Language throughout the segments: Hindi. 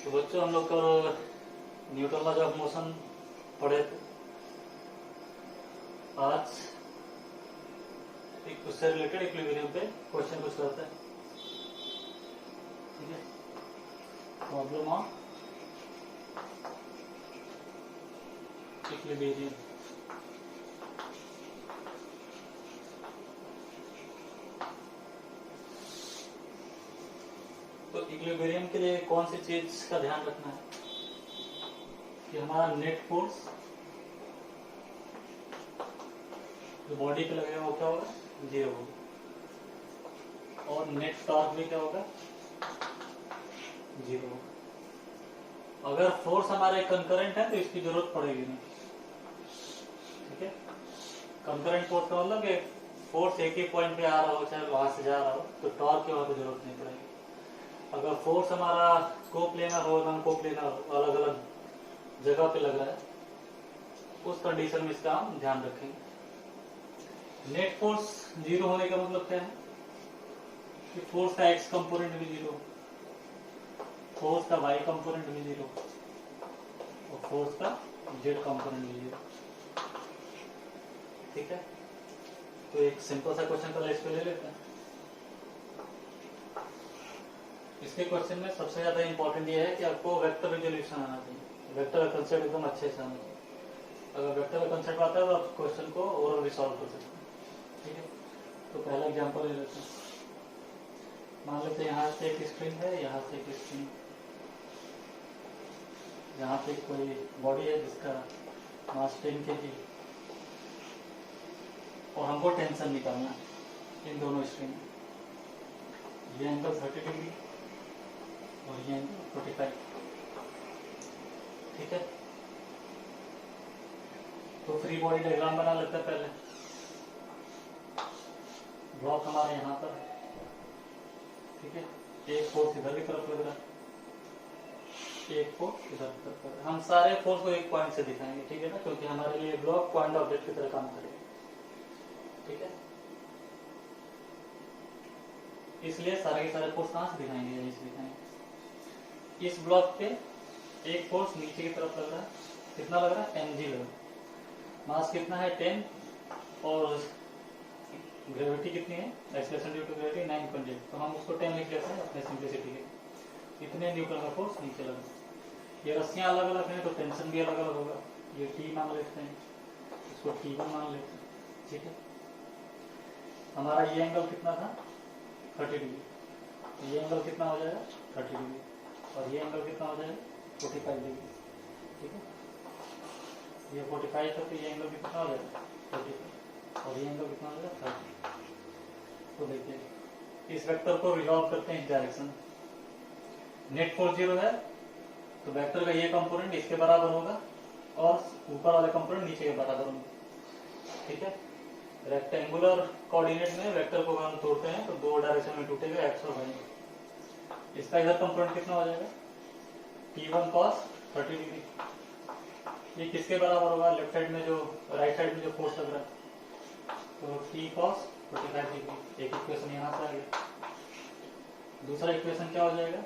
तो बच्चों हम लोग को न्यूटन लॉज ऑफ मोशन पढ़े थे। आज एक उससे रिलेटेड इक्विलिब्रियम पे क्वेश्चन कुछ करते हैं। ठीक है, प्रॉब्लम ऑफ इक्विलिब्रियम। तो इक्विलिब्रियम के लिए कौन सी चीज का ध्यान रखना है कि हमारा नेट फोर्स जो बॉडी पे लगेगा वो क्या होगा, 0 होगा, और नेट टॉर्क भी क्या होगा, 0 होगा। अगर फोर्स हमारे कंकरेंट है तो इसकी जरूरत पड़ेगी नहीं। ठीक है, कंकरेंट फोर्स का मतलब कि फोर्स एक ही पॉइंट पे आ रहा हो चाहे वहां से जा रहा हो तो टॉर्क की वहां पे जरूरत नहीं पड़ेगी। अगर फोर्स हमारा कोप्लेनर हो नॉन कोप्लेनर हो, अलग अलग जगह पे लग रहा है, उस कंडीशन में इसका हम ध्यान रखेंगे। नेट फोर्स 0 होने का मतलब क्या है कि फोर्स का एक्स कंपोनेंट भी 0, फोर्स का वाई कंपोनेंट भी 0 और फोर्स का जेड कंपोनेंट भी 0। ठीक है, तो एक सिंपल सा क्वेश्चन का इस पे ले लेते हैं। इसके क्वेश्चन में सबसे ज्यादा इंपॉर्टेंट ये है कि आपको वेक्टर रिजोल्यूशन आना चाहिए, वेक्टर का कंसेप्ट एकदम अच्छे से आना चाहिए। अगर वेक्टर का कंसेप्ट आता है तो आप क्वेश्चन को ओवरऑल सॉल्व कर सकते हैं। ठीक है, तो पहला एग्जांपल ले लेते हैं। मान लेते हैं यहाँ से एक स्ट्रिंग है, यहाँ से एक स्ट्रिंग, यहाँ पे कोई बॉडी है जिसका मास 10 kg और हमको टेंशन निकालना है इन दोनों स्ट्रिंग। ये एंगल 30 डिग्री और ये एंगल 45। ठीक है, तो फ्री बॉडी डायग्राम बना लेते हैं। पहले ब्लॉक हमारे यहाँ पर है। ठीक है, एक फोर्स इधर की तरफ लग रहा है, एक फोर्स इधर की तरफ लग रहा है। हम सारे फोर्स को एक पॉइंट से दिखाएंगे। ठीक है ना, क्योंकि हमारे लिए ब्लॉक पॉइंट ऑब्जेक्ट की तरह काम करेगा। ठीक है, इसलिए सारे के सारे फोर्स कहाँ से दिखाएंगे, यहीं से दिखाएंगे। इस ब्लॉक पे एक फोर्स नीचे की तरफ लग रहा है, कितना लग रहा है, mg लग रहा है। मास कितना है, 10, और ग्रेविटी कितनी है, एक्सेलरेशन ड्यू टू ग्रेविटी 9.8। तो हम उसको 10 लिख लेते हैं अपने सिंप्लिसिटी के। इतने न्यूटन का फोर्स नीचे लगा। ये रस्सियां अलग अलग हैं तो टेंशन भी अलग अलग होगा। ये T मान लेते हैं, इसको T1 मान लेते हैं। ठीक है, हमारा ये एंगल कितना था, 30 डिग्री। ये एंगल कितना हो जाएगा, 30 डिग्री, और ये एंगल कितना हो जाएगा, 45 डिग्री। ठीक है, ये 45 है तो ये एंगल कितना हो जाएगा, 45, और ये एंगल कितना हो जाएगा, 30। तो देखिए इस वेक्टर को रिजॉल्व करते हैं इस डायरेक्शन। नेट फोर्स 0 है तो वेक्टर का ये कंपोनेंट इसके बराबर होगा और ऊपर वाले कंपोनेंट नीचे के बराबर होंगे। ठीक है, रेक्टेंगुलर कोऑर्डिनेट में वेक्टर को हम तोड़ते हैं तो दो डायरेक्शन में टूटेगा, एक्स और वाई। इसका इधर कंपोनेंट कितना हो जाएगा, T1 cos 30 डिग्री। ये किसके बराबर होगा, लेफ्ट साइड में जो, राइट साइड में जो फोर्स लग रहा है, तो T cos 45 डिग्री। एक इक्वेशन यहाँ से आ गया। दूसरा इक्वेशन क्या हो जाएगा,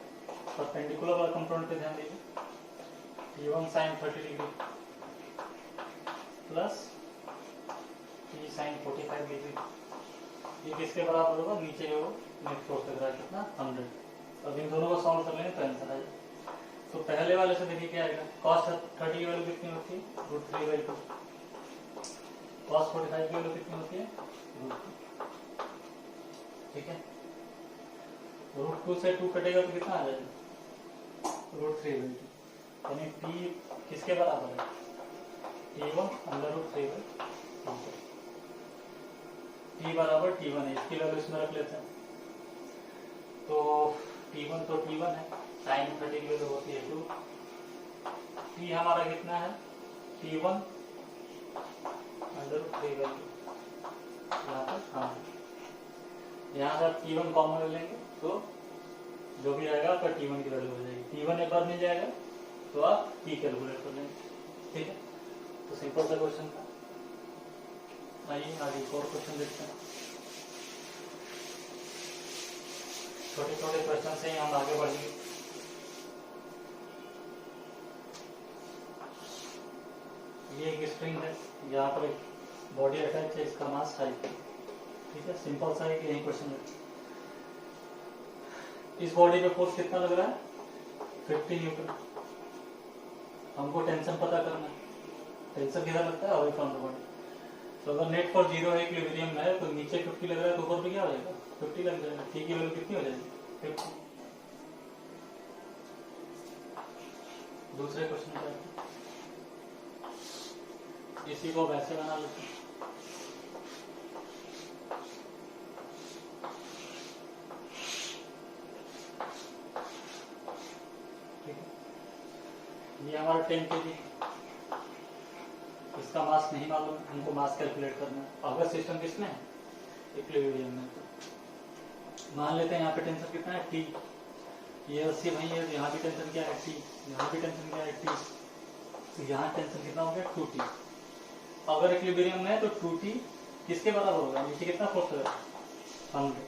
परपेंडिकुलर वाला कंपोनेंट पे ध्यान दीजिए, T1 sin 30 degree plus T sin 45 degree. ये किसके बराबर होगा, नीचे जो नेट फोर्स लग रहा है कितना, 100। अब इन दोनों को सॉल्व कर लेंगे तो आंसर आ जाएगा। तो पहले वाले से देखिए क्या आएगा, cos 30 की वैल्यू कितनी होती है, √3/2। cos 45 की वैल्यू कितनी होती है, √2। ठीक है, √2 से 2 कटेगा तो कितना आ जाएगा, √3/2। यानी T किसके बराबर है, T1 √3/2। T बराबर T1 है, इसकी वैल्यू इसमें रख लेते हैं। तो T1 है, साइन 30 की वैल्यू होती है 2। T हमारा कितना है, T1 √3/2। यहाँ से आप T1 कॉमन ले लेंगे तो जो भी आएगा आपका T1 की वैल्यू हो जाएगी। T1 एक बार मिल जाएगा तो आप T कैलकुलेट कर लेंगे। ठीक है, तो सिंपल सा क्वेश्चन था। आइए आगे एक और क्वेश्चन देखते हैं। छोटे छोटे क्वेश्चन से ही हम आगे बढ़ेंगे। ये एक स्ट्रिंग है, यहाँ पर एक बॉडी अटैच है, इसका मास 5 है। ठीक है, सिंपल सा है कि यही क्वेश्चन है। इस बॉडी पे फोर्स कितना लग रहा है? 50 न्यूटन। हमको टेंशन पता करना है, टेंशन किधर लगता है? Away from the body. तो अगर नेट फोर्स 0 है, इक्विलिब्रियम में है, तो नीचे 50 लग रहा है, तो ऊपर पे क्या हो जाएगा? 50 लग जाएगा। T की वैल्यू कितनी हो जाएगी? 50। दूसरे क्वेश्चन पे इसी को वैसे बना लेते हैं। ठीक है, ये हमारा 10 kg, इसका मास नहीं मालूम, हमको मास कैलकुलेट करना है। अगर सिस्टम किसमें है? इक्विलिब्रियम में। मान लेते हैं यहाँ पे टेंशन कितना है? T। ये 80 भाई है, यहाँ भी टेंशन क्या है? T। यहाँ भी टेंशन क्या है? T। तो यहाँ टेंशन कितना हो गया? 2T। अगर इक्विलिब्रियम में है तो 2T किसके बराबर होगा? नीचे कितना फोर्स होगा? 100।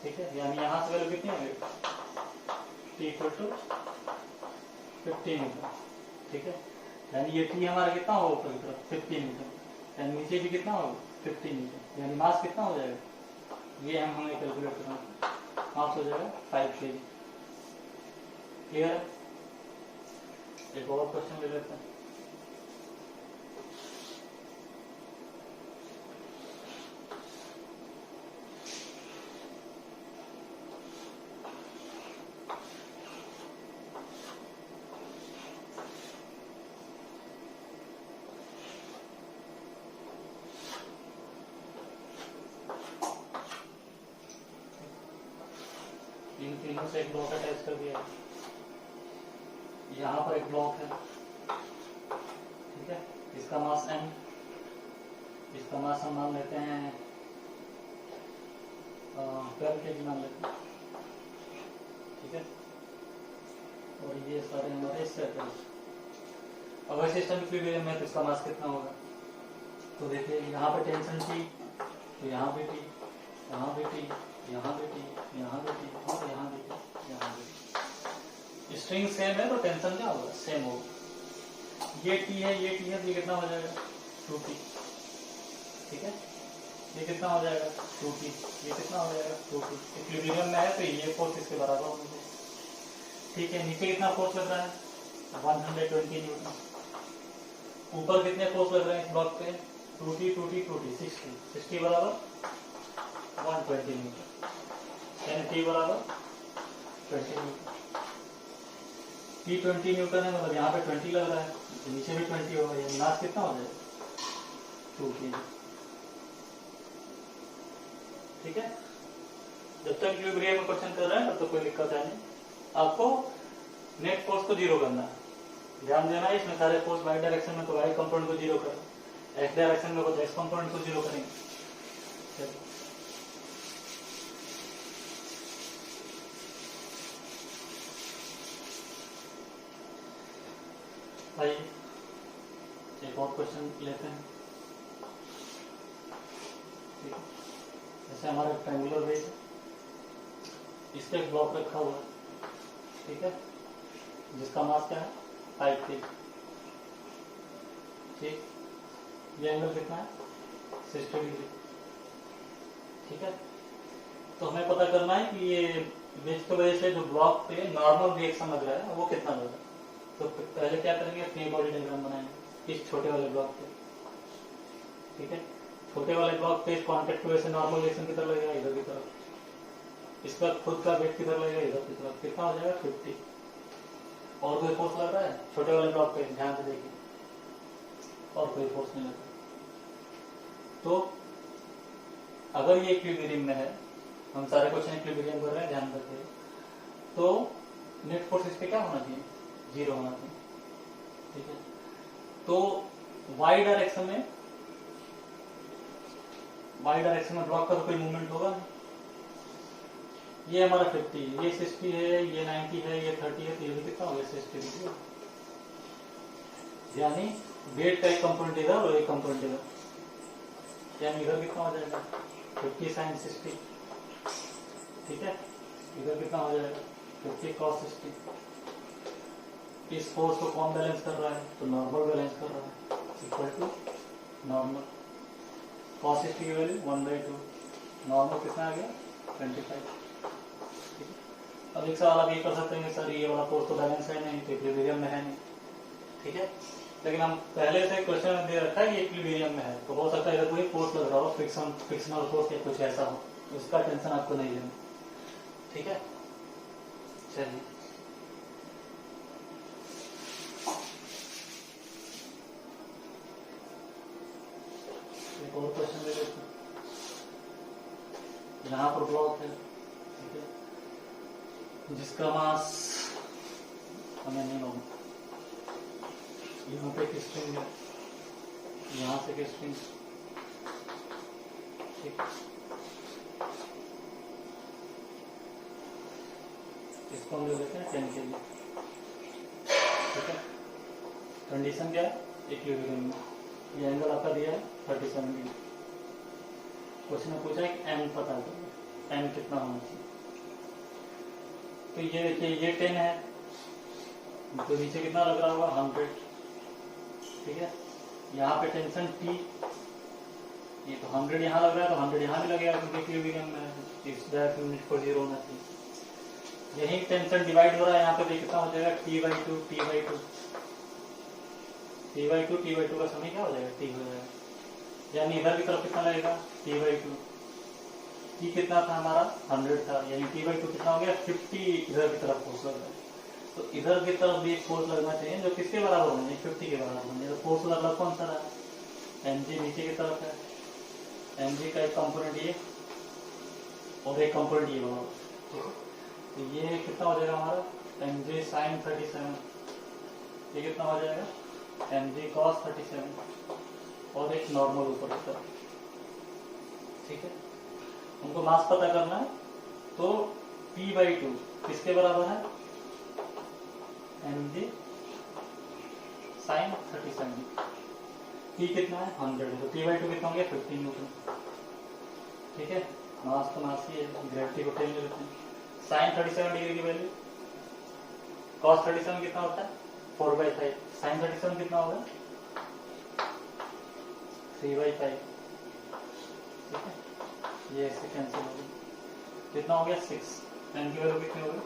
ठीक है, यानी यहाँ से वैल्यू कितनी होगी? T = 50 Newton. ठीक है, यानी ये T हमारा कितना होगा? ऊपर की तरफ 50 न्यूटन, यानी नीचे भी कितना होगा? 50 न्यूटन, यानी मास कितना हो जाएगा? ये हमें कैलकुलेट करना है। मास हो जाएगा 5 kg। क्लियर है? एक और क्वेश्चन ले लेते हैं। इन तीनों से एक ब्लॉक अटैच कर दिया है। यहाँ पर एक ब्लॉक है, ठीक है, इसका मास m, इसका मास हम मान लेते हैं 12 kg मान लेते हैं। ठीक है, और ये सारे हमारे सेट है। अगर सिस्टम इक्विलिब्रियम में तो इसका मास कितना होगा? तो देखिए यहाँ पे टेंशन T, तो यहाँ भी T, यहाँ भी T, यहाँ भी T, यहाँ भी T, और यहाँ भी T, यहाँ भी T। स्ट्रिंग सेम है तो टेंशन क्या होगा? सेम होगा। ये T है, ये T है, तो ये कितना हो जाएगा? 2T। ठीक है, ये कितना हो जाएगा? 2T। ये कितना हो जाएगा? 2T। इक्विलिब्रियम में है तो ये फोर्स इसके बराबर होगा। ठीक है, नीचे कितना फोर्स लग रहा है? 120 न्यूटन। ऊपर कितने फोर्स लग रहे हैं इस ब्लॉक पे? 2T 2T 2T 60 बराबर 120 न्यूटन, यानी T बराबर 20 न्यूटन। T 20 न्यूटन है, मतलब यहाँ पे 20 लग रहा है, नीचे भी 20 होगा, यानी मास कितना हो जाएगा? 2 kg। ठीक है, जब तक इक्विलिब्रियम में क्वेश्चन कर रहे हैं तब तो कोई दिक्कत है नहीं। आपको नेट फोर्स को 0 करना है, ध्यान देना है। इसमें सारे फोर्स वाई डायरेक्शन में तो वाई कंपोनेंट को 0 करें, एक्स डायरेक्शन में तो एक्स कंपोनेंट को 0 करेंगे। भाई एक और क्वेश्चन लेते हैं। ठीक है, जैसे हमारा ट्रायंगुलर बेस है, इस पे एक ब्लॉक रखा हुआ है, ठीक है, जिसका मास क्या है? 5 kg। ठीक, ये एंगल कितना है? 60 डिग्री। ठीक है, तो हमें पता करना है कि ये बेस की वजह से जो ब्लॉक पे नॉर्मल रिएक्शन लग रहा है वो कितना होगा। तो पहले क्या करेंगे? फ्री बॉडी डायग्राम बनाएंगे इस छोटे वाले ब्लॉक पे। ठीक है, छोटे वाले ब्लॉक पे इस कॉन्टेक्ट की वजह से नॉर्मल रिएक्शन किधर लगेगा? इधर की तरफ। इसका खुद का वेट किधर लगेगा? इधर की तरफ। कितना हो जाएगा? 50। और कोई फोर्स लग रहा है छोटे वाले ब्लॉक पे? ध्यान से देखिए, और कोई फोर्स नहीं लगता। तो अगर ये इक्विलिब्रियम में है, हम सारे क्वेश्चन इक्विलिब्रियम कर रहे हैं, ध्यान रखिए, तो नेट फोर्स इस पे क्या होना चाहिए? 0 होना चाहिए। ठीक है, तो वाई डायरेक्शन में ब्लॉक का तो कोई मूवमेंट होगा नहीं। ये हमारा 50 है, ये 60 है, ये 90 है, ये 30 है, तो ये भी कितना होगा? 60 डिग्री। यानी वेट का एक कंपोनेंट इधर और एक कंपोनेंट इधर, यानी इधर कितना हो जाएगा? 50 sin 60। ठीक है, इधर कितना हो जाएगा? 50 cos 60। इस फोर्स को कौन बैलेंस कर रहा है? तो नॉर्मल बैलेंस कर रहा है। इक्वल टू नॉर्मल, cos 60 की वैल्यू 1/2, नॉर्मल कितना आ गया 25। ठीक है, अब एक सवाल आप ये कर सकते हैं सर ये वाला फोर्स तो बैलेंस है नहीं, तो इक्विलिब्रियम में है नहीं। ठीक है, लेकिन हम पहले से क्वेश्चन में दे रखा है ये इक्विलिब्रियम में है, तो हो सकता है इधर कोई फोर्स लग रहा हो, फ्रिक्शनल फोर्स या कुछ ऐसा हो, तो इसका टेंशन आपको नहीं लेना। ठीक है, चलिए एक और क्वेश्चन ले लेते हैं। यहाँ पर ब्लॉक है, ठीक है, जिसका मास हमें नहीं मालूम। यहाँ पे एक स्ट्रिंग है, यहाँ से एक स्ट्रिंग, ठीक, इसको हम ले लेते हैं 10 kg। ठीक है, कंडीशन क्या है इक्विलिब्रियम में, ये एंगल आपका दिया है 37 डिग्री। क्वेश्चन में पूछा है एम पता करो, एम कितना होना चाहिए। तो ये देखिए ये 10 है, तो नीचे कितना लग रहा होगा 100। ठीक है, यहाँ पे टेंशन T, ये तो 100 यहाँ लग रहा है, तो 100 यहाँ भी लगेगा क्योंकि इक्विलिब्रियम में इस यूनिट को 0 होना चाहिए। यही टेंशन डिवाइड हो रहा है, यहाँ पे कितना हो जाएगा T/2 T/2 T/2 T/2 का समय क्या हो जाएगा T हो जाएगा, यानी इधर की तरफ कितना लगेगा T/2। T कितना था हमारा 100 था, यानी T/2 कितना हो गया 50, इधर की तरफ फोर्स लग रहा है, तो इधर की तरफ भी एक फोर्स लगना चाहिए जो किसके बराबर होना चाहिए 50 के बराबर होना चाहिए। तो फोर्स लग रहा कौन सा रहा mg नीचे की तरफ है, mg का एक कंपोनेंट ये और एक कंपोनेंट ये बराबर, तो ये कितना हो जाएगा हमारा mg sin 37, ये कितना हो जाएगा mg cos 37 और एक नॉर्मल ऊपर की तरफ। ठीक है, हमको मास पता करना है, तो P/2 किसके बराबर है mg sin 37, P कितना है 100 है, तो P/2 कितना हो गया 15 न्यूटन। ठीक है, मास तो मास ही है, ग्रेविटी को 10 ले लेते हैं। sin 37 डिग्री की वैल्यू, cos 37 कितना होता है 4/5, sin 37 कितना होगा 3/5। ठीक है, ये ऐसे कैंसिल हो गया, कितना हो गया 6, एन की वैल्यू कितनी होगी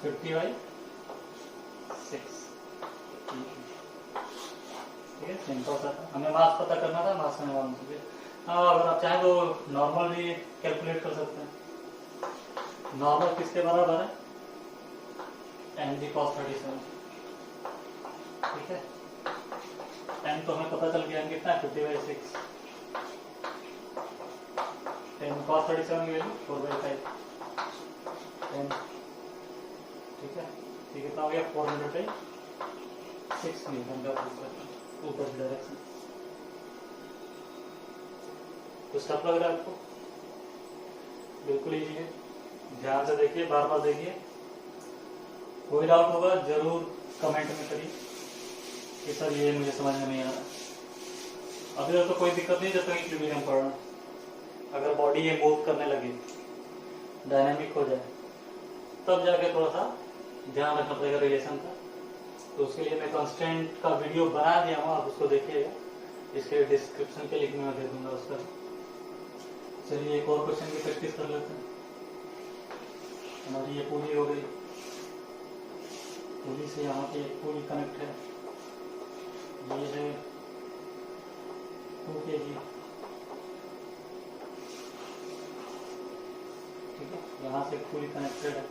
50/6। ठीक है, सिंपल सा था, हमें मास पता करना था, मास में मालूम चाहिए। हाँ, अगर आप चाहें तो नॉर्मल भी कैलकुलेट कर सकते हैं। नॉर्मल किसके बराबर है mg cos 37। ठीक है, m तो हमें पता चल गया कितना है 50/6, m cos 37 की वैल्यू 4/5 m। ठीक है, ये कितना हो गया 400/6 न्यूटन का ऊपर की डायरेक्शन। तो स्टफ लग रहा है आपको, बिल्कुल इजी है, ध्यान से देखिए, बार बार देखिए, कोई डाउट होगा जरूर कमेंट में करिए कि सर ये मुझे समझ में नहीं आ रहा। अभी तो कोई दिक्कत नहीं जब तक इक्विलिब्रियम पढ़ना, अगर बॉडी ये मूव करने लगे, डायनामिक हो जाए, तब जाके थोड़ा सा ध्यान रखना पड़ेगा रिलेशन का। तो उसके लिए मैं कांस्टेंट का वीडियो बना दिया हूँ, आप उसको देखिएगा, इसके डिस्क्रिप्शन के लिंक में मैं दे दूंगा उसका। चलिए एक और क्वेश्चन की प्रैक्टिस कर लेते हैं। हमारी ये पूरी हो गई, पूरी से यहाँ पे एक पूरी कनेक्ट है, ये है 2 kg। ठीक है, यहाँ से पूरी कनेक्टेड है,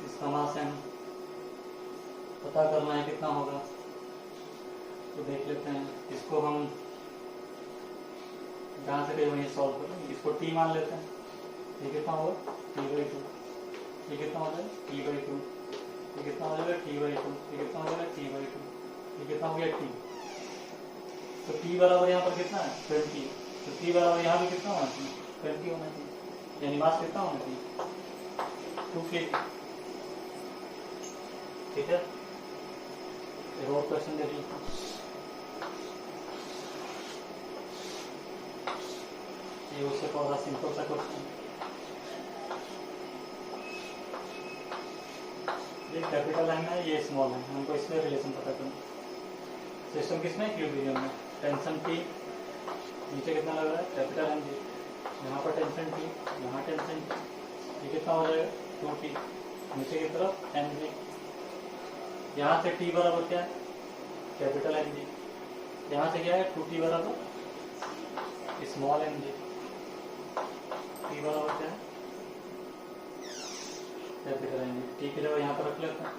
इसका मास m पता करना है कितना होगा, तो देख लेते हैं। इसको हम जहाँ से कहीं वहीं सॉल्व करेंगे, इसको t मान लेते हैं, ये कितना होगा T/2, ये कितना हो जाएगा T/2, ये कितना हो जाएगा T/2, ये कितना हो जाएगा T/2, ये कितना हो गया T। तो T बराबर यहाँ पर कितना है 20, तो T बराबर यहाँ भी कितना होना चाहिए 20 होना चाहिए, यानी मास कितना होना चाहिए 2 kg। ठीक है, एक और क्वेश्चन देख लेते हैं। ये उससे थोड़ा सिंपल सा क्वेश्चन। ये कैपिटल एम है, ये स्मॉल है, हमको इसमें रिलेशन पता करना। सिस्टम किसमें, इक्विलिब्रियम में। टेंशन टी, नीचे कितना लग रहा है, कैपिटल एम जी, यहाँ पर टेंशन टी, यहाँ टेंशन टी, ये कितना हो जाएगा 2t, नीचे की तरफ एम जी, यहाँ से t बराबर क्या है, कैपिटल एम जी, यहाँ से क्या है 2t बराबर स्मॉल एम जी, t बराबर क्या है कैपिटल एम जी, t की जगह यहाँ पर रख लेते हैं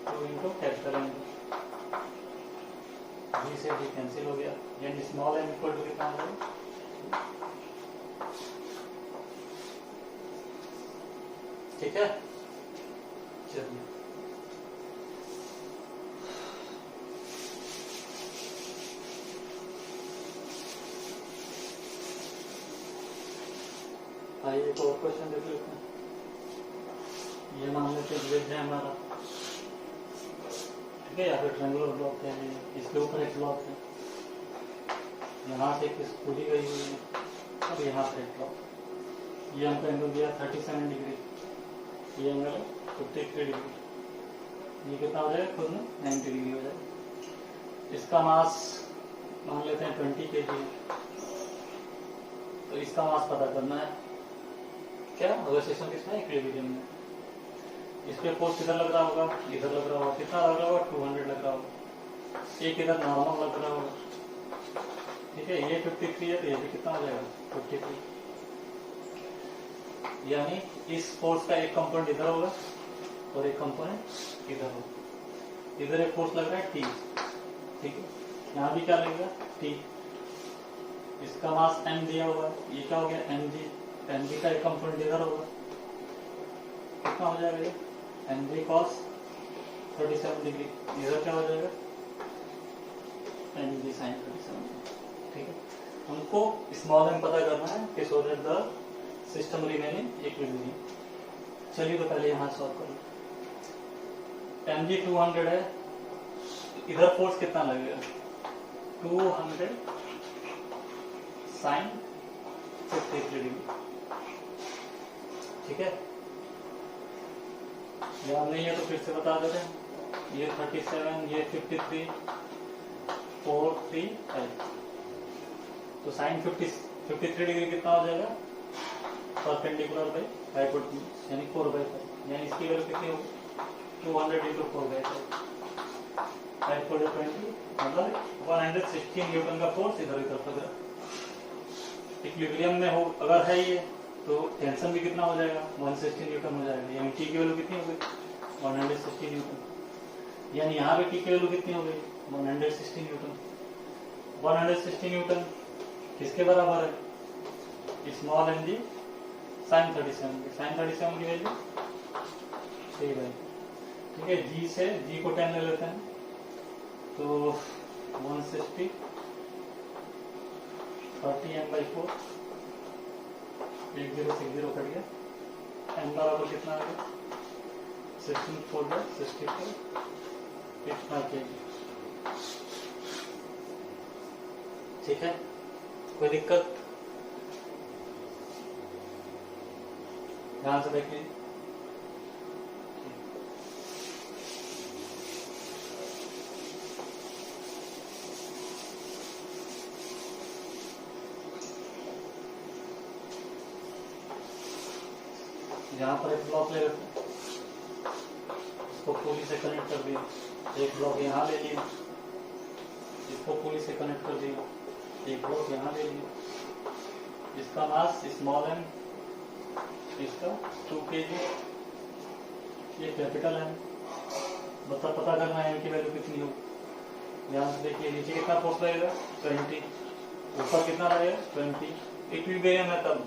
2 इंटू कैपिटल एम जी, जी से जी कैंसिल हो गया, यानी स्मॉल एम इक्वल टू कितना हो जाएगा, ठीक है। चलिए आइए एक और क्वेश्चन देख लेते हैं। ये मान लेते हैं ग्रिड है हमारा, ठीक है, या फिर ट्रायंगुलर ब्लॉक है, इसके ऊपर एक ब्लॉक है, यहाँ से किस पूरी गई हुई है, और यहाँ पर एक ब्लॉक, ये हमको एंगल दिया 37 डिग्री, ये एंगल 53 डिग्री, ये कितना हो जाएगा खुद में 90 डिग्री हो जाएगा। इसका मास मान लेते हैं 20 kg है, तो इसका मास पता करना है क्या, अगर सिस्टम किसमें इक्विलिब्रियम में। इस पे फोर्स किधर लग रहा होगा, इधर लग रहा होगा, कितना लग रहा होगा 200 लग रहा होगा, एक इधर नॉर्मल लग रहा होगा, ठीक है, ये 53 है तो ये भी कितना हो जाएगा 53, यानी इस फोर्स का एक कंपोनेंट इधर होगा और एक कंपोनेंट इधर होगा। इधर एक फोर्स लग रहा है T, ठीक है, यहाँ भी क्या लगेगा T, इसका मास m दिया हुआ है, ये क्या हो गया mg, mg का एक कंपोनेंट इधर होगा, कितना हो जाएगा ये mg cos 37 डिग्री, इधर क्या हो जाएगा mg sin 37, ठीक है। हमको स्मॉल m पता करना है कि so that the system remaining equilibrium. चलिए तो पहले यहाँ सॉल्व करो, mg 200 है, इधर फोर्स कितना लगेगा 200 sin 53 डिग्री, ठीक है, याद नहीं है तो फिर से बता देते हैं, ये 37, ये 53, 4 3 5, तो साइन 53 डिग्री कितना हो जाएगा परपेंडिकुलर बाई हाइपोटेन्यूज, यानी 4/5, यानी इसकी वैल्यू कितनी होगी 200 इंटू 4/5, 5/20, मतलब 116 न्यूटन का फोर्स इधर की तरफ लग रहा है। इक्विलिब्रियम में हो अगर है ये तो टेंशन भी कितना हो जाएगा 160 न्यूटन हो जाएगा, यानी टी की वैल्यू कितनी हो गई 160 न्यूटन, यानी यहाँ पे टी की वैल्यू कितनी हो गई 160 न्यूटन। 160 न्यूटन किसके बराबर है स्मॉल एम जी साइन 37 की वैल्यू 3/, ठीक है, जी से जी को 10 ले लेते हैं तो 160 30m/4, 1060 कट गया, m बराबर कितना आ गया 16/64, इतना kg, ठीक है, कोई दिक्कत, ध्यान से देखिए। यहाँ पर एक ब्लॉक ले लेते हैं, इसको पुली से कनेक्ट कर दिया, एक ब्लॉक यहाँ ले लिया, इसको पुली से कनेक्ट कर दिया, एक ब्लॉक यहाँ ले लिया, इसका मास स्मॉल एम, इसका 2 kg, ये कैपिटल एम, पता करना है एम की वैल्यू कितनी हो, ध्यान से देखिए, नीचे कितना फोर्स लगेगा 20, ऊपर कितना लगेगा 20, इक्विलिब्रियम है तब,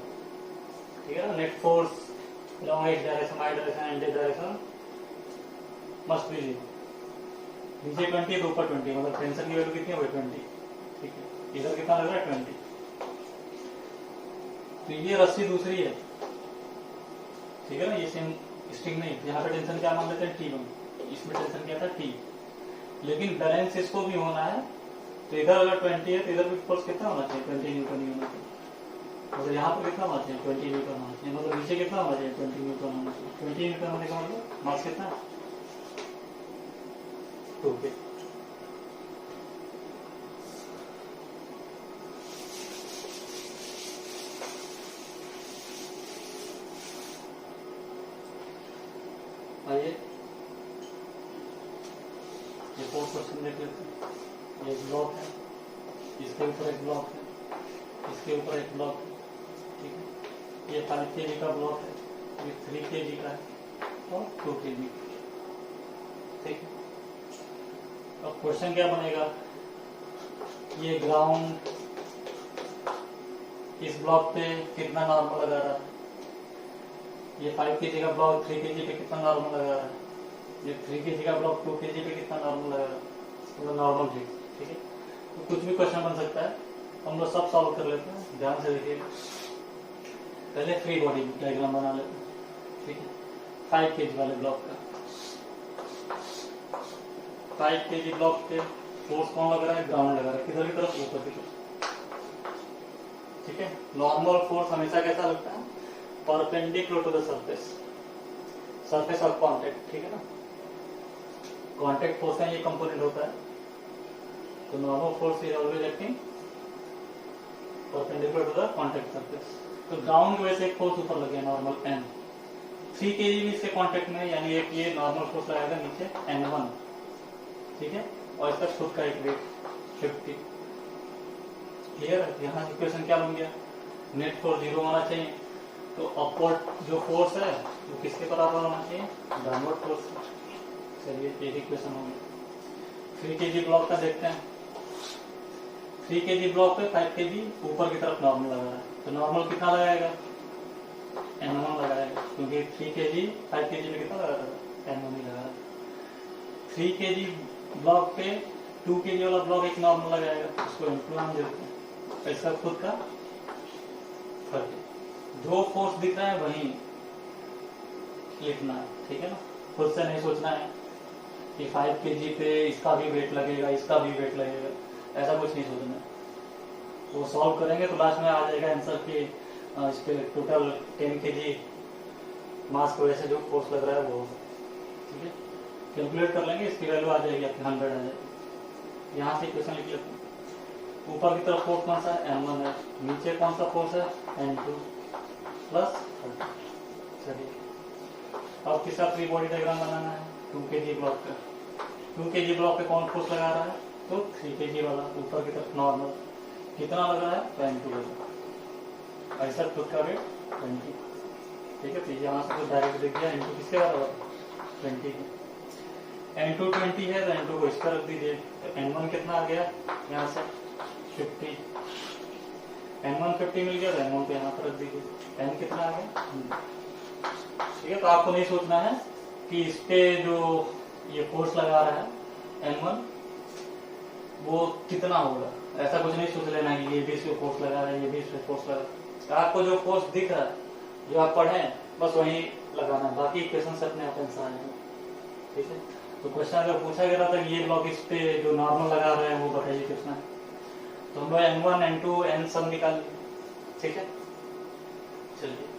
ठीक है, net force along x direction, y direction and z direction must be 0, नीचे 20 तो ऊपर 20, मतलब टेंशन की वैल्यू कितनी हो गई 20, ठीक है, इधर कितना लग रहा है 20, तो ये रस्सी दूसरी है, ठीक है ना, ये सेम स्ट्रिंग नहीं, यहाँ पे टेंशन क्या मान लेते हैं T1, इसमें टेंशन क्या था T, लेकिन बैलेंस इसको भी होना है, तो इधर अगर 20 है तो इधर भी फोर्स कितना होना चाहिए 20 न्यूटन ही होना चाहिए, और यहाँ पर कितना होना चाहिए 20 न्यूटन होना चाहिए, मतलब नीचे कितना होना चाहिए 20 न्यूटन होना चाहिए, 20 न्यूटन होने का मतलब मास कितना 2 के। आइए एक और क्वेश्चन देख लेते हैं। ये ब्लॉक है, इसके ऊपर एक ब्लॉक है, इसके ऊपर एक ब्लॉक है, ठीक है। ये 5 kg का ब्लॉक है, ये 3 kg का है और 2 kg, ठीक है। अब क्वेश्चन क्या बनेगा, ये ग्राउंड इस ब्लॉक पे कितना नॉर्मल लगा रहा है, ये 5 kg का ब्लॉक 3 kg पे कितना नॉर्मल लगा रहा है, ये 3 kg का ब्लॉक 2 kg पे कितना नॉर्मल लगा रहा है, मतलब नॉर्मल फिक्स, ठीक है। तो कुछ भी क्वेश्चन बन सकता है, हम लोग सब सॉल्व कर लेते हैं। ध्यान से देखिए, पहले फ्री बॉडी डायग्राम बना लेते हैं, ठीक है। 5 kg वाले ब्लॉक का 5 kg ब्लॉक पे फोर्स कौन लग रहा है, ग्राउंड लगा रहा है, किधर की तरफ, ऊपर की तरफ, ठीक है। नॉर्मल फोर्स हमेशा कैसा लगता है, perpendicular to the surface, surface of contact, ठीक है ना। कांटेक्ट फोर्स का ये कंपोनेंट होता है, तो normal force is always acting perpendicular to the contact surface. तो ग्राउंड की वजह से एक फोर्स ऊपर लग गया नॉर्मल N, 3 kg भी इसके कांटेक्ट में, यानी एक ये नॉर्मल फोर्स लगाएगा नीचे N1, ठीक है, और इसका खुद का एक वेट 50। क्लियर है। यहाँ इक्वेशन क्या बन गया, नेट फोर्स 0 होना चाहिए, तो अपवर्ड जो फोर्स है वो किसके बराबर होना चाहिए, डाउनवर्ड फोर्स। चलिए एक इक्वेशन हो गई। 3 kg ब्लॉक का देखते हैं। 3 kg ब्लॉक पे 5 kg ऊपर की तरफ नॉर्मल लगा है, तो नॉर्मल कितना लगाएगा, N1 लगाएगा, क्योंकि 3 kg 5 kg में कितना लगा था, N1 ही लगा। 3 kg ब्लॉक पे 2 kg वाला ब्लॉक एक नॉर्मल लगाएगा, उसको N2 देते हैं, इसका खुद का 30। जो फोर्स दिख रहा है वही लिखना है, ठीक है ना। खुद से नहीं सोचना है कि 5 kg पे इसका भी वेट लगेगा, इसका भी वेट लगेगा, ऐसा कुछ नहीं सोचना है। वो सॉल्व करेंगे तो लास्ट में आ जाएगा आंसर कि इस पे टोटल 10 kg मास की वजह से जो फोर्स लग रहा है वो, ठीक है। कैलकुलेट कर लेंगे, इसकी वैल्यू आ जाएगी आपकी 100 आ जाएगी। यहाँ से इक्वेशन लिख लेते हैं। ऊपर की तरफ फोर्स कौन सा है, N1 है, नीचे कौन सा फोर्स है, N2 प्लस 30। चलिए अब किसका फ्री बॉडी डायग्राम बनाना है, 2 kg ब्लॉक का। 2 kg ब्लॉक पे कौन फोर्स लगा रहा है, तो 3 kg वाला ऊपर की तरफ नॉर्मल कितना लग रहा है, 20 लगा, ऐसा खुद का वेट 20, ठीक है। तो यहाँ से तो डायरेक्ट देख दिया, N2 किसके बराबर 20 है, N2 20 है, तो N2 को इस पर रख दीजिए, तो N1 कितना आ गया, यहाँ से 50, N1 50 मिल गया, तो N1 को यहाँ पर रख दीजिए, N कितना आ गया, ठीक है। तो आपको नहीं सोचना है कि इस पे जो ये फोर्स लगा रहा है N1 वो कितना होगा, ऐसा कुछ नहीं सोच लेना कि ये भी इस पे फोर्स लगा रहा है, ये भी इस पे फोर्स लगा रहा है। आपको जो फोर्स दिख रहा है, जो आप पढ़े बस वही लगाना है, बाकी इक्वेशन से अपने आप आंसर आएगा, ठीक है। तो क्वेश्चन अगर पूछा गया था कि ये ब्लॉक इस पे जो नॉर्मल लगा रहे हैं वो बताइए कितना है, तो हम लोग N1 N2 N सब निकाल लिए, ठीक है। चलिए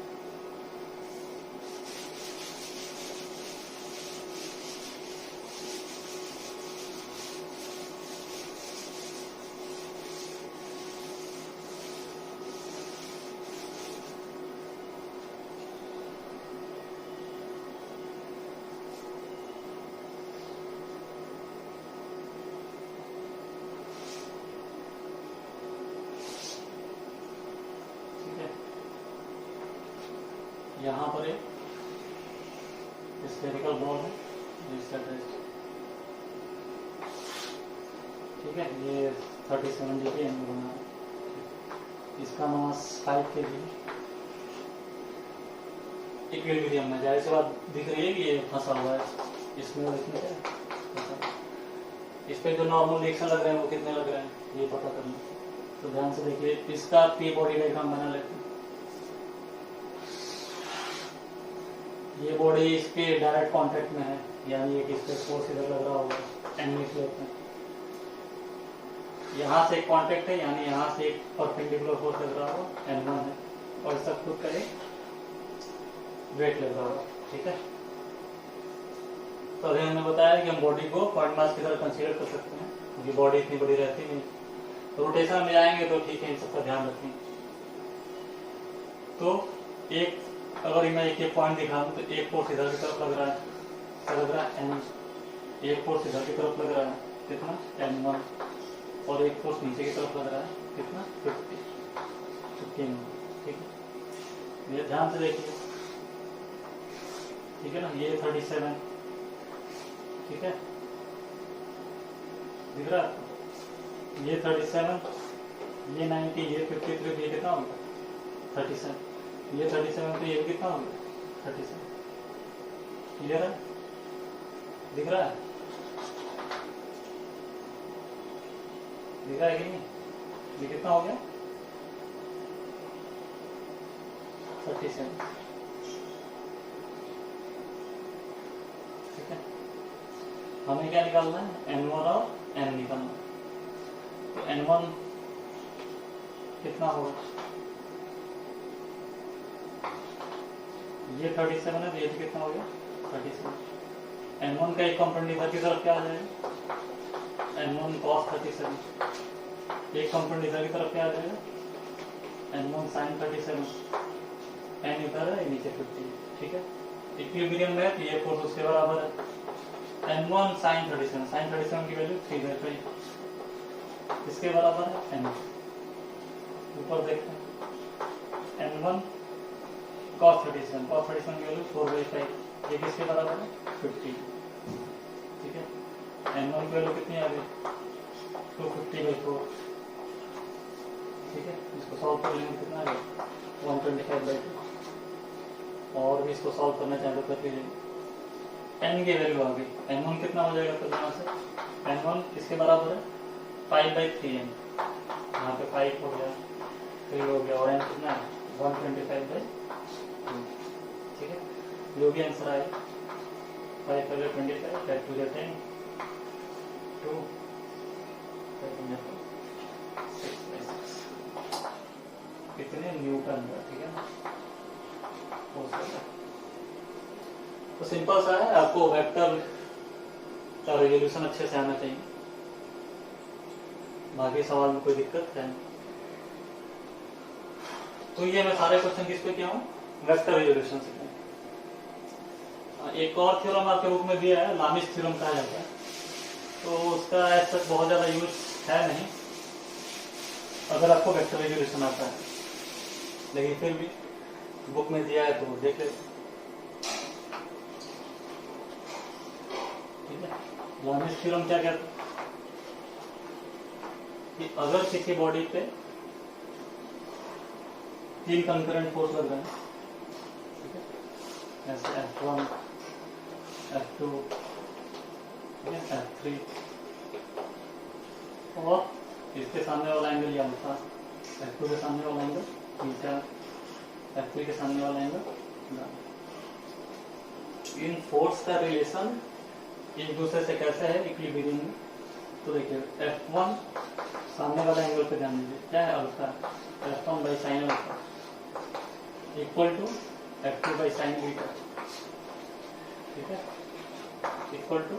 यहाँ पर एक स्फेरिकल बॉल है, इसका टेस्ट, ठीक है। ये 37 डिग्री एंगल बना है, इसका मास 5 kg, इक्विलिब्रियम में, जाहिर सी बात दिख रही है कि ये फंसा हुआ है इसमें, इसमें इस पे जो नॉर्मल रिएक्शन लग रहे हैं वो कितने लग रहे हैं ये पता करना। तो ध्यान से देखिए, इसका पी बॉडी डायग्राम बना लेते हैं। ये बॉडी इसके डायरेक्ट कांटेक्ट में है, यानी एक इस पे फोर्स इधर लग रहा होगा N प्लेट में, यहाँ से एक कांटेक्ट है, यानी यहाँ से एक परपेंडिकुलर फोर्स लग रहा होगा N1 है, और सब खुद का एक वेट लग रहा होगा, ठीक है। तो अभी हमने बताया कि हम बॉडी को पॉइंट मास की तरह कंसीडर कर सकते हैं क्योंकि बॉडी इतनी बड़ी रहती नहीं। रोटेशन में आएंगे तो ठीक है, इन सबका ध्यान रखें। तो एक अगर मैं एक पॉइंट दिखाऊं तो एक फोर्स इधर की तरफ लग रहा है, लग रहा है एन, एक फोर्स इधर की तरफ लग रहा है कितना N1, और एक फोर्स नीचे की तरफ लग रहा है कितना 50 ठीक है। ये ध्यान से देखिए, ठीक है ना, ये 37 ठीक है, दिख रहा है, ये 37, ये 90, ये 53, ये कितना होगा 37, ये 37, तो ये कितना होगा 37, क्लियर है, दिख रहा है, दिख रहा है कि नहीं, ये कितना हो गया 37 ठीक है। हमें क्या निकालना है N1 और N निकालना है। तो N1 कितना होगा, ये 37 है तो ये भी कितना हो गया 37। N1 का एक कंपोनेंट इधर की तरफ क्या आ जाएगा N1 cos 37, एक कंपोनेंट इधर की तरफ क्या आ जाएगा N1 sin 37, N इधर है नीचे 50 ठीक है। इक्विलिब्रियम में तो ये फोर्स उसके बराबर है N1 sin 37, sin 37 की वैल्यू 3/5, इसके बराबर है N, ऊपर देखते हैं N1 cos 37, cos 37 की वैल्यू 4/5, ये किसके बराबर है 50 ठीक है। N1 की वैल्यू कितनी आ गई 250/4 ठीक है। इसको सॉल्व कर लेंगे कितना आ गया 125/2, और भी इसको सॉल्व करना चाहे तो कर लीजिए। N की वैल्यू आ गई, N1 कितना हो जाएगा तो यहाँ से N1 किसके बराबर है 5/3n, यहाँ पे 5 हो गया 3 हो गया, और N कितना है 125/2 ठीक है। जो भी आंसर आए 5 पहले 25, 5 2 10, 2 कितने न्यूटन का ठीक है। तो सिंपल सा है, आपको वेक्टर का रेजोल्यूशन अच्छे से आना चाहिए, बाकी सवाल में कोई दिक्कत है। तो ये मैं सारे क्वेश्चन किस पे किया हूँ वेक्टर रेजोल्यूशन से। एक और थ्योरम आपके बुक में दिया है, लामिस थ्योरम कहा जाता है, तो उसका ऐसा बहुत ज्यादा यूज है नहीं अगर आपको वेक्टर रेजोल्यूशन आता है, लेकिन फिर भी बुक में दिया है तो देख लेते ठीक है। लामिस थ्योरम क्या कहता है कि अगर किसी बॉडी पे 3 कंकरेंट फोर्स लग रहे हैं ठीक है, ऐसे F1 F2 ठीक है F3, और इसके सामने वाला एंगल या अल्फा, F2 के सामने वाला एंगल थीटा, F3 के सामने वाला एंगल। इन फोर्स का रिलेशन एक दूसरे से कैसे है इक्विलिब्रियम में, तो देखिए F1 सामने वाला एंगल पे ध्यान दीजिए क्या है alpha, F1/sin alpha equal to F2/sin beta ठीक है, इक्वल टू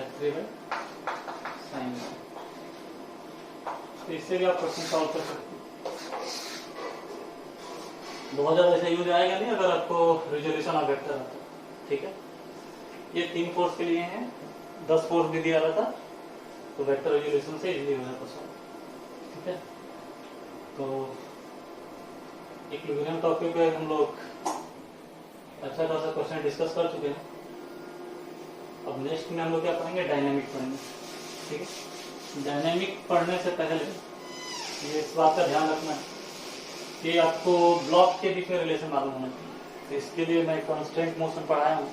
F3/sin। तो इससे भी आप क्वेश्चन सॉल्व कर सकते हैं, बहुत ज्यादा ऐसा यूज आएगा नहीं अगर आपको रिजोल्यूशन ऑफ वेक्टर आता है ठीक है। ये 3 फोर्स के लिए हैं, 10 फोर्स भी दिया रहता तो वेक्टर रेजोल्यूशन से इजीली हो जाता सॉल्व ठीक है। तो इक्विलिब्रियम टॉपिक पे हम लोग अच्छा खासा क्वेश्चन डिस्कस कर चुके हैं। अब नेक्स्ट में हम लोग क्या पढ़ेंगे डायनेमिक पढ़ेंगे ठीक है। डायनेमिक पढ़ने से पहले ये इस बात का ध्यान रखना है कि आपको ब्लॉक के बीच में रिलेशन मालूम होना चाहिए, तो इसके लिए मैं कॉन्स्टेंट मोशन पढ़ाया हूँ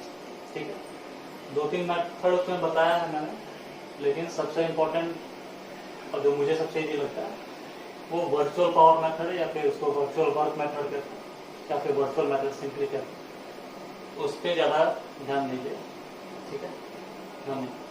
ठीक है। 2-3 मेथड उसमें बताया है मैंने, लेकिन सबसे इम्पोर्टेंट और जो मुझे सबसे इजी लगता है वो वर्चुअल पावर मेथड है, या फिर उसको वर्चुअल वर्क मेथड कहते हैं, या फिर वर्चुअल मेथड सिंपली कहते हैं, उस पर ज़्यादा ध्यान दीजिए ठीक है। धन्यवाद।